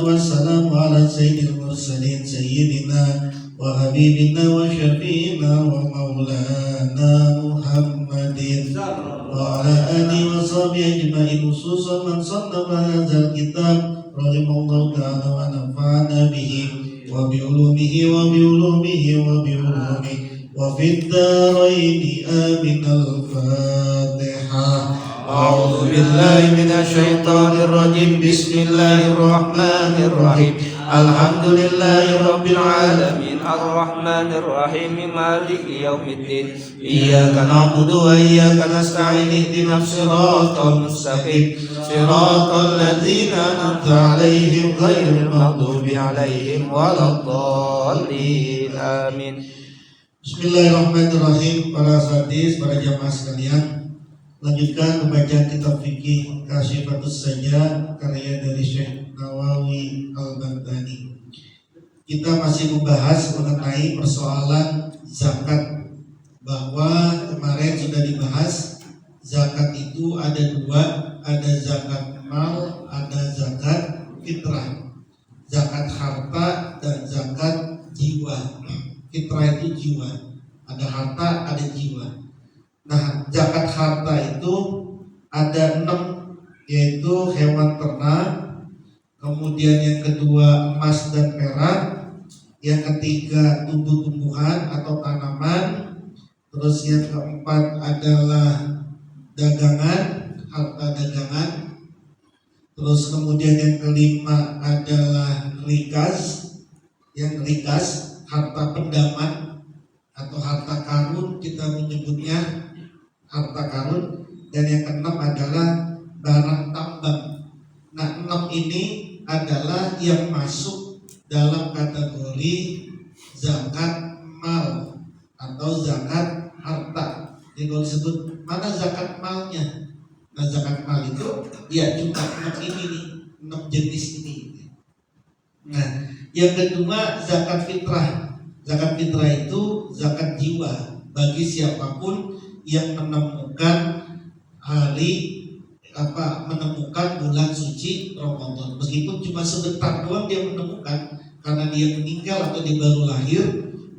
والسلام على سيد المرسلين سيدنا وحبيبنا وشفينا ومولانا محمد وعلى آله وصحبه أجمعين خصوصا من صنف هذا الكتاب رحمه الله تعالى ونفعنا به وبعلومه وفي الدارين آمين. الفاتحة. أعوذ بالله من الشيطان الرجيم. بسم الله الرحمن الرحيم. الحمد لله رب العالمين الرحمن الرحيم مالك يوم الدين. إياك نعبد وإياك نستعين. اهدنا الصراط المستقيم صراط الذين أنعمت عليهم غير المغضوب عليهم ولا الضالين. آمين. Bismillahirrahmanirrahim. Para sadis, para jamaah sekalian, lanjutkan pembacaan kitab fikih Kasyifatus Sajjad karya dari Syekh Nawawi Al-Baghdadi. Kita masih membahas mengenai persoalan zakat, bahwa kemarin sudah dibahas zakat itu ada dua, ada zakat mal, ada zakat fitrah, zakat harta dan zakat jiwa. Fitrah itu jiwa, ada harta, ada jiwa. Nah, zakat harta itu ada 6, yaitu hewan ternak, kemudian yang kedua emas dan perak, yang ketiga tumbuh-tumbuhan atau tanaman, terus yang keempat adalah dagangan, harta dagangan, terus kemudian yang kelima adalah rikas, yang rikas harta pendaman atau harta karun, kita menyebutnya harta karun, dan yang keenam adalah barang tambang. Nah, 6 ini adalah yang masuk dalam kategori zakat mal atau zakat harta. Jadi kalau disebut mana zakat malnya, nah zakat mal itu ya cuma 6 ini nih, 6 jenis ini. Nah, yang kedua zakat fitrah. Zakat fitrah itu zakat jiwa bagi siapapun yang menemukan menemukan bulan suci Ramadan. Meskipun cuma sebentar doang dia menemukan, karena dia meninggal atau dia baru lahir,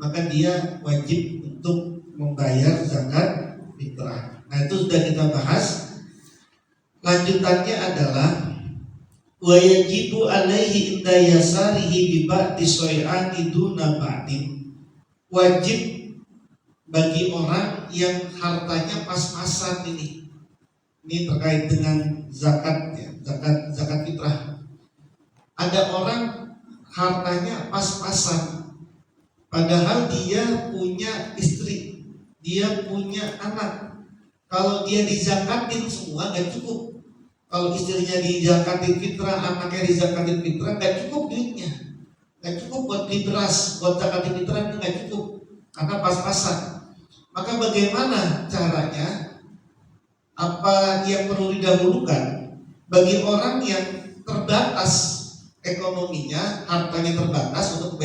maka dia wajib untuk membayar zakat fitrah. Nah, itu sudah kita bahas. Lanjutannya adalah wa yajibu alaihi inda yasarihi bi ba'di soy'ati duna ba'din. Wajib bagi orang yang hartanya pas-pasan ini terkait dengan zakat ya, zakat fitrah. Ada orang hartanya pas-pasan, padahal dia punya istri, dia punya anak. Kalau dia dizakatin semua gak cukup. Kalau istrinya dizakatin fitrah, anaknya dizakatin fitrah, gak cukup duitnya, gak cukup buat beli beras, buat zakatin fitrah itu gak cukup, karena pas-pasan. Maka bagaimana caranya? Apa yang perlu didahulukan bagi orang yang terbatas ekonominya, hartanya terbatas untuk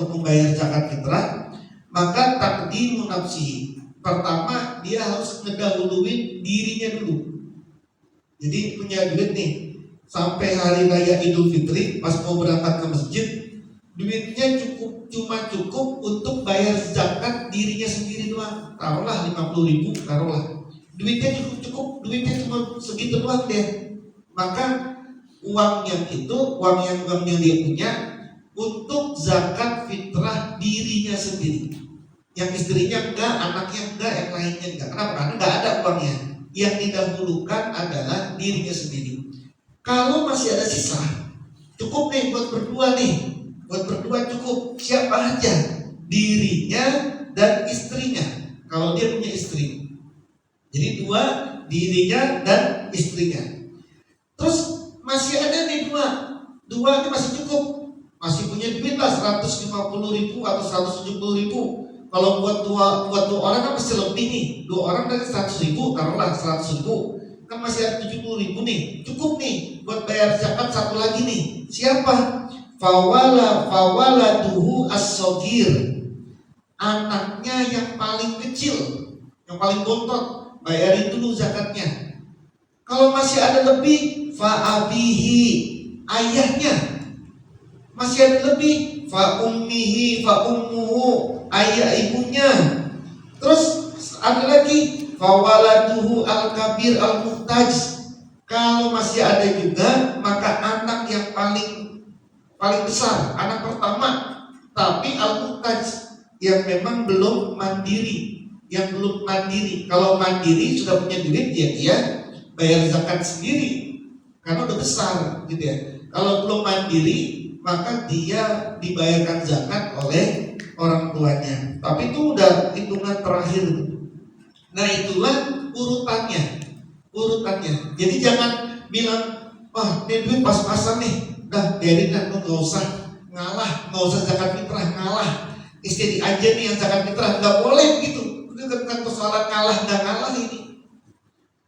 membayar zakat fitrah? Maka taqdimu nafsihi. Pertama, dia harus ngedahuluin dirinya dulu. Jadi punya duit nih, sampai hari raya Idul Fitri pas mau berangkat ke masjid, duitnya cuma cukup untuk bayar zakat dirinya sendiri doang. Taruhlah 50.000, taruhlah. Duitnya cukup, duitnya cuma segitu doang deh. Maka uang yang dia punya untuk zakat fitrah dirinya sendiri. Yang istrinya enggak, anaknya enggak, yang lainnya enggak. Kenapa? Karena enggak ada uangnya. Yang didahulukan adalah dirinya sendiri. Kalau masih ada sisa, cukup nih buat berdua nih. Buat berdua cukup. Siapa aja? Dirinya dan istrinya. Kalau dia punya istri. Jadi 2, dirinya dan istrinya. Terus masih ada nih 2 ini masih cukup. Masih punya duit lah 150.000 atau 170.000. Kalau buat dua orang kan pasti lebih nih. 2 orang dari 100.000, taruhlah 100.000. Kan masih ada 70.000 nih. Cukup nih buat bayar zakat satu lagi nih. Siapa? Fawaladuhu as-sogir. Anaknya yang paling kecil, yang paling bontot, bayarin dulu zakatnya. Kalau masih ada lebih, fa'abihi. ayahnya. Masih ada lebih, fa ummihi fa ummuhu, ayah ibunya. Terus ada lagi, fa waladuhu al kabir al muhtaj. Kalau masih ada juga, maka anak yang paling besar, anak pertama, tapi al muhtaj, yang memang belum mandiri. Yang belum mandiri. Kalau mandiri sudah punya duit, ya dia bayar zakat sendiri karena udah besar gitu ya. Kalau belum mandiri, maka dia dibayarkan zakat oleh orang tuanya. Tapi itu udah hitungan terakhir. Nah, itulah urutannya. Jadi jangan bilang, wah ini duit pas-pasan nih, dah biarin lah, nggak usah ngalah, nggak usah zakat fitrah, ngalah. Istri aja nih yang zakat fitrah, nggak boleh gitu. Itu kan persoalan ngalah nggak ngalah ini.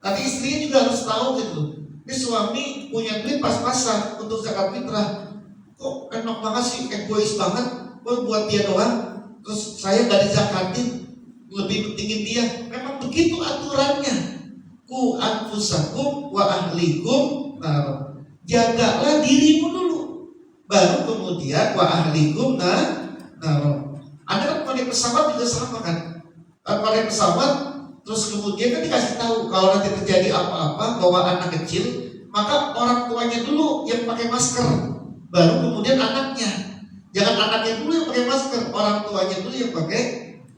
Tapi istrinya juga harus tahu gitu. Ini suami punya duit pas-pasan untuk zakat fitrah. Kok enak banget sih, egois banget, kok buat dia doang. Terus saya nggak dizakatin, lebih pentingin dia. Memang begitu aturannya. Ku anfusakum wa ahlikum nar. Jagalah dirimu dulu, baru kemudian wa ahlikum nar. Ada kan naik pesawat juga sama kan? Kalau naik pesawat, terus kemudian kan dikasih tahu kalau nanti terjadi apa-apa bawa anak kecil, maka orang tuanya dulu yang pakai masker, baru kemudian anaknya. Jangan anaknya dulu yang pakai masker, orang tuanya dulu yang pakai,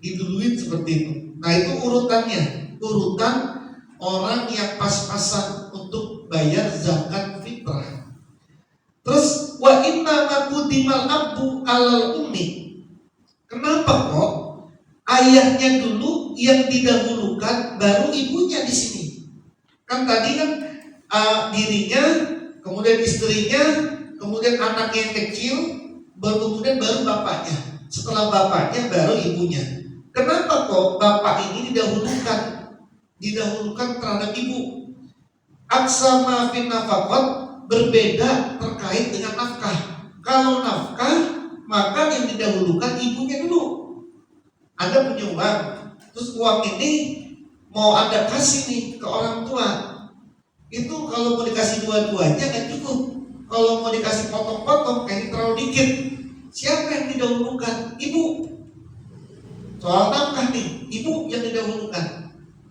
diduluin seperti itu. Nah itu urutannya, urutan orang yang pas-pasan untuk bayar zakat fitrah. Terus wa inna maqudimal abu alal ummi. Kenapa kok ayahnya dulu yang didahulukan, baru ibunya di sini? Kan tadi kan dirinya, kemudian istrinya, kemudian anaknya yang kecil, kemudian baru bapaknya. Setelah bapaknya baru ibunya. Kenapa kok bapak ini didahulukan terhadap ibu? Aksama fin nafaqat, berbeda terkait dengan nafkah. Kalau nafkah, maka yang didahulukan ibunya dulu. Anda punya uang, terus uang ini mau Anda kasih nih ke orang tua. Itu kalau mau dikasih dua-duanya kan cukup. Kalau mau dikasih potong-potong kayaknya terlalu dikit. Siapa yang didahulukan? Ibu. Soal nafkah nih, ibu yang didahulukan.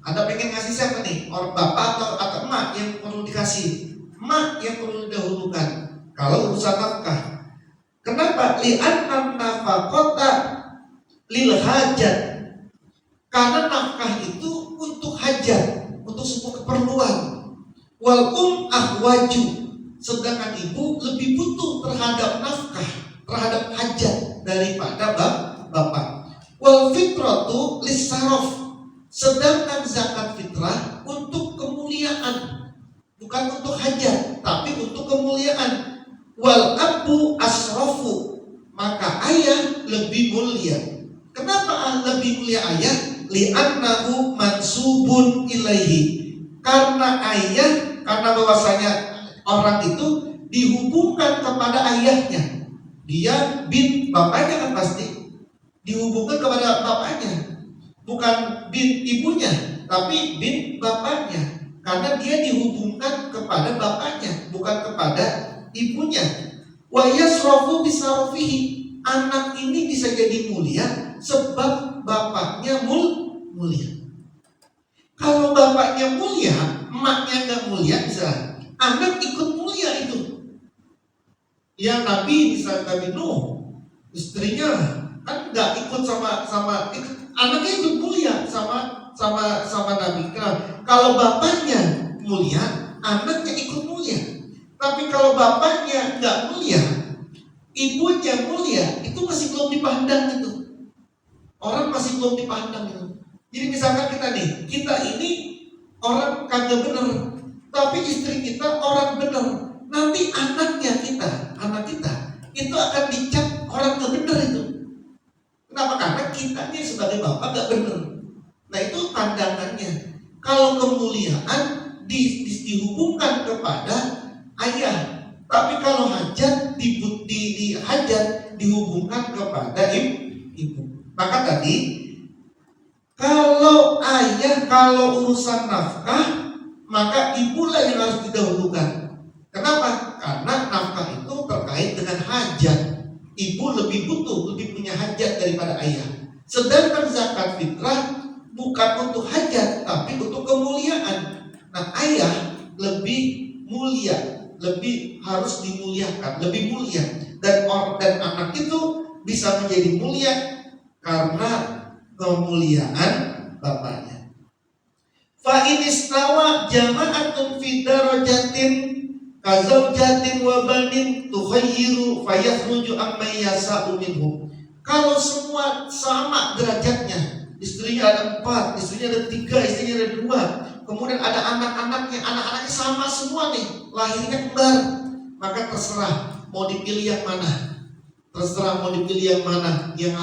Anda pengen ngasih siapa nih? Orang bapak atau emak yang perlu dikasih? Emak yang perlu didahulukan kalau urusan nafkah. Kenapa? Li'anna nafaqata lil hajat. Karena nafkah itu untuk hajat, untuk sebuah keperluan. Wal ahwaju, sedangkan ibu lebih butuh terhadap nafkah, terhadap hajat daripada bapak. Wal fitratu lissarof, sedangkan zakat fitrah untuk kemuliaan, bukan untuk hajat, tapi untuk kemuliaan. Wal abu asrofu, maka ayah lebih mulia. Kenapa lebih mulia ayah? Li'annahu mansubun ilaihi, karena bahwasanya orang itu dihubungkan kepada ayahnya. Dia bin bapaknya kan pasti dihubungkan kepada bapaknya, bukan bin ibunya, tapi bin bapaknya, karena dia dihubungkan kepada bapaknya, bukan kepada ibunya. Wa yasrafu bisarofihi, anak ini bisa jadi mulia sebab bapaknya mulia. Kalau bapaknya mulia, emaknya nggak mulia, bisa anak ikut mulia itu. Yang Nabi, misalnya Nabi Nuh, istrinya kan nggak ikut sama anaknya ikut mulia sama Nabi. Kalau bapaknya mulia, anaknya ikut mulia. Tapi kalau bapaknya nggak mulia, ibunya mulia, itu masih belum dipandang itu. Orang masih belum dipandang itu. Jadi misalkan kita ini orang kagak bener, tapi istri kita orang bener. Nanti anak kita itu akan dicap orang gak bener itu. Kenapa? Karena kita ini sebagai bapak gak bener. Nah itu pandangannya. Kalau kemuliaan dihubungkan kepada ayah, tapi kalau hajat di hajat dihubungkan kepada ibu. Maka tadi kalau urusan nafkah, maka ibulah yang harus didahulukan. Kenapa? Karena nafkah daripada ayah. Sedangkan zakat fitrah bukan untuk hajat, tapi untuk kemuliaan. Nah, ayah lebih mulia, lebih harus dimuliakan, lebih mulia. Dan anak itu bisa menjadi mulia karena kemuliaan bapaknya. Fa in istawa jama'atun fi darajatin kazaujatin wa banin tukhayyiru fayakhruju amma yasa'u minhum. Kalau semua sama derajatnya, istrinya ada 4, istrinya ada 3, istrinya ada 2, kemudian ada anak-anaknya sama semua nih, lahirnya kembar, maka terserah mau dipilih yang mana. Terserah mau dipilih yang mana, yang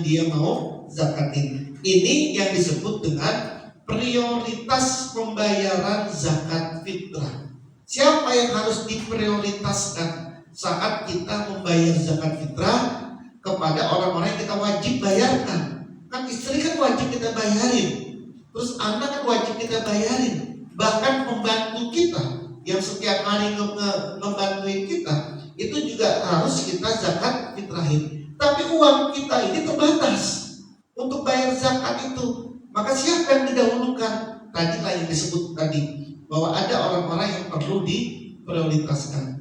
dia mau zakatin. Ini yang disebut dengan prioritas pembayaran zakat fitrah. Siapa yang harus diprioritaskan saat kita membayar zakat fitrah? Kepada orang-orang yang kita wajib bayarkan. Kan istri kan wajib kita bayarin, terus anak kan wajib kita bayarin, bahkan pembantu kita yang setiap hari ngebantuin kita itu juga harus kita zakat fitrahin. Tapi uang kita ini terbatas untuk bayar zakat itu. Maka siapa yang didahulukan? Tadilah yang disebut tadi, bahwa ada orang-orang yang perlu diprioritaskan.